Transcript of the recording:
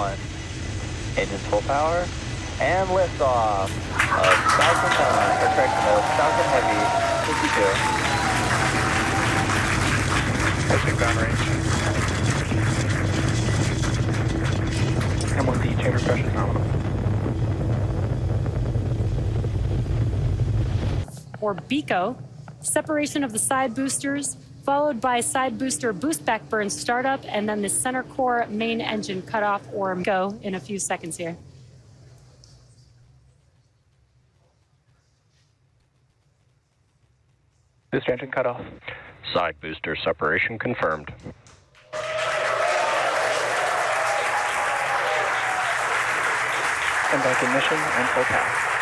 Engines full power, and liftoff of Falcon Heavy 52. Pushing downrange. M1D chamber pressure is nominal. Or BECO, separation of the side boosters, followed by side booster boost back burn startup, and then the center core main engine cutoff, or go, in a few seconds here. Booster engine cutoff. Side booster separation confirmed. And back ignition and full power.